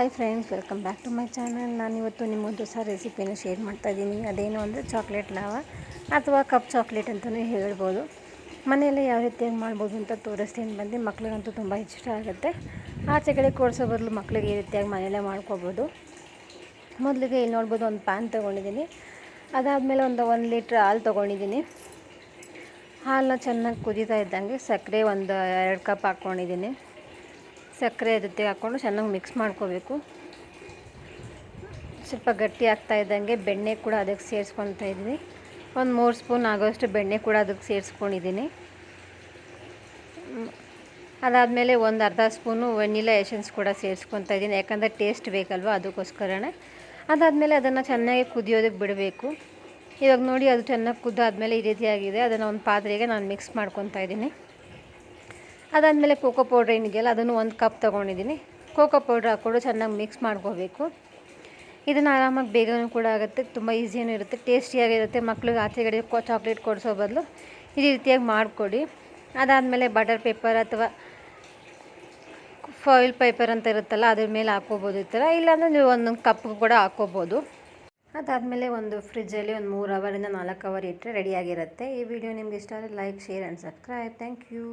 Hi friends, welcome back to my channel. ನಾನಿವತ್ತು ನಿಮ್ಮೊಂದು ಹೊಸ ರೆಸಿಪಿನ ಶೇರ್ ಮಾಡ್ತಾಯಿದ್ದೀನಿ. ಅದೇನು ಅಂದರೆ ಚಾಕ್ಲೇಟ್ ಲಾವಾ ಅಥವಾ ಕಪ್ ಚಾಕ್ಲೇಟ್ ಅಂತಲೇ ಹೇಳ್ಬೋದು. ಮನೆಯಲ್ಲೇ ಯಾವ ರೀತಿಯಾಗಿ ಮಾಡ್ಬೋದು ಅಂತ ತೋರಿಸ್ತೀನಿ ಬಂದು. ಮಕ್ಳಿಗಂತೂ ತುಂಬ ಇಷ್ಟ ಆಗುತ್ತೆ. ಆಚೆ ಕಡೆ ಕೊಡಿಸೋ ಬದಲು ಮಕ್ಕಳಿಗೆ ಈ ರೀತಿಯಾಗಿ ಮನೆಯಲ್ಲೇ ಮಾಡ್ಕೋಬೋದು. ಮೊದಲಿಗೆ ಇಲ್ಲಿ ನೋಡ್ಬೋದು, ಒಂದು ಪ್ಯಾನ್ ತೊಗೊಂಡಿದ್ದೀನಿ. ಅದಾದಮೇಲೆ ಒಂದು ಲೀಟ್ರ್ ಹಾಲು ತೊಗೊಂಡಿದ್ದೀನಿ. ಹಾಲನ್ನ ಚೆನ್ನಾಗಿ ಕುದೀತಾ ಇದ್ದಂಗೆ ಸಕ್ಕರೆ ಒಂದು 2 ಕಪ್ ಹಾಕ್ಕೊಂಡಿದ್ದೀನಿ. ಸಕ್ಕರೆ ಜೊತೆಗೆ ಹಾಕ್ಕೊಂಡು ಚೆನ್ನಾಗಿ ಮಿಕ್ಸ್ ಮಾಡ್ಕೋಬೇಕು. ಸ್ವಲ್ಪ ಗಟ್ಟಿ ಆಗ್ತಾ ಇದ್ದಂಗೆ ಬೆಣ್ಣೆ ಕೂಡ ಅದಕ್ಕೆ ಸೇರಿಸ್ಕೊತಾ ಇದ್ದೀನಿ. ಒಂದು 3 ಸ್ಪೂನ್ ಆಗೋಷ್ಟು ಬೆಣ್ಣೆ ಕೂಡ ಅದಕ್ಕೆ ಸೇರಿಸ್ಕೊಂಡಿದ್ದೀನಿ. ಅದಾದಮೇಲೆ ಒಂದು ಅರ್ಧ ಸ್ಪೂನು ವೆನಿಲಾ ಎಸೆನ್ಸ್ ಕೂಡ ಸೇರಿಸ್ಕೊತಾ ಇದ್ದೀನಿ, ಯಾಕಂದರೆ ಟೇಸ್ಟ್ ಬೇಕಲ್ವ, ಅದಕ್ಕೋಸ್ಕರನೇ. ಅದಾದಮೇಲೆ ಅದನ್ನು ಚೆನ್ನಾಗಿ ಕುದಿಯೋದಕ್ಕೆ ಬಿಡಬೇಕು. ಇವಾಗ ನೋಡಿ, ಅದು ಚೆನ್ನಾಗಿ ಕುದ್ದಾದಮೇಲೆ ಈ ರೀತಿಯಾಗಿದೆ. ಅದನ್ನು ಒಂದು ಪಾತ್ರೆಗೆ ನಾನು ಮಿಕ್ಸ್ ಮಾಡ್ಕೊತಾ ಇದ್ದೀನಿ. ಅದಾದಮೇಲೆ ಕೋಕೋ ಪೌಡ್ರ್ ಏನಿದೆಯಲ್ಲ, ಅದನ್ನು 1 ಕಪ್ ತೊಗೊಂಡಿದ್ದೀನಿ. ಕೋಕೋ ಪೌಡ್ರ್ ಹಾಕ್ಕೊಂಡು ಚೆನ್ನಾಗಿ ಮಿಕ್ಸ್ ಮಾಡ್ಕೋಬೇಕು. ಇದನ್ನು ಆರಾಮಾಗಿ ಬೇಗನೂ ಕೂಡ ಆಗುತ್ತೆ, ತುಂಬ ಈಸಿಯೂ ಇರುತ್ತೆ, ಟೇಸ್ಟಿಯಾಗಿರುತ್ತೆ. ಮಕ್ಳಿಗೆ ಆಚೆಗಡೆ ಚಾಕ್ಲೇಟ್ ಕೊಡಿಸೋ ಬದಲು ಈ ರೀತಿಯಾಗಿ ಮಾಡಿಕೊಡಿ. ಅದಾದಮೇಲೆ ಬಟರ್ ಪೇಪರ್ ಅಥವಾ ಫಾಯಿಲ್ ಪೇಪರ್ ಅಂತ ಇರುತ್ತಲ್ಲ, ಅದ್ರ ಮೇಲೆ ಹಾಕ್ಕೋಬೋದು ಈ ಥರ. ಇಲ್ಲಾಂದರೆ ನೀವು 1 ಕಪ್ ಕೂಡ ಹಾಕ್ಕೋಬೋದು. ಅದಾದಮೇಲೆ ಒಂದು ಫ್ರಿಜ್ಜಲ್ಲಿ ಒಂದು 3 ಅವರಿಂದ 4 ಅವರ್ ಇಟ್ಟರೆ ರೆಡಿಯಾಗಿರುತ್ತೆ. ಈ ವಿಡಿಯೋ ನಿಮ್ಗೆ ಇಷ್ಟ ಆದರೆ like, share and subscribe. Thank you.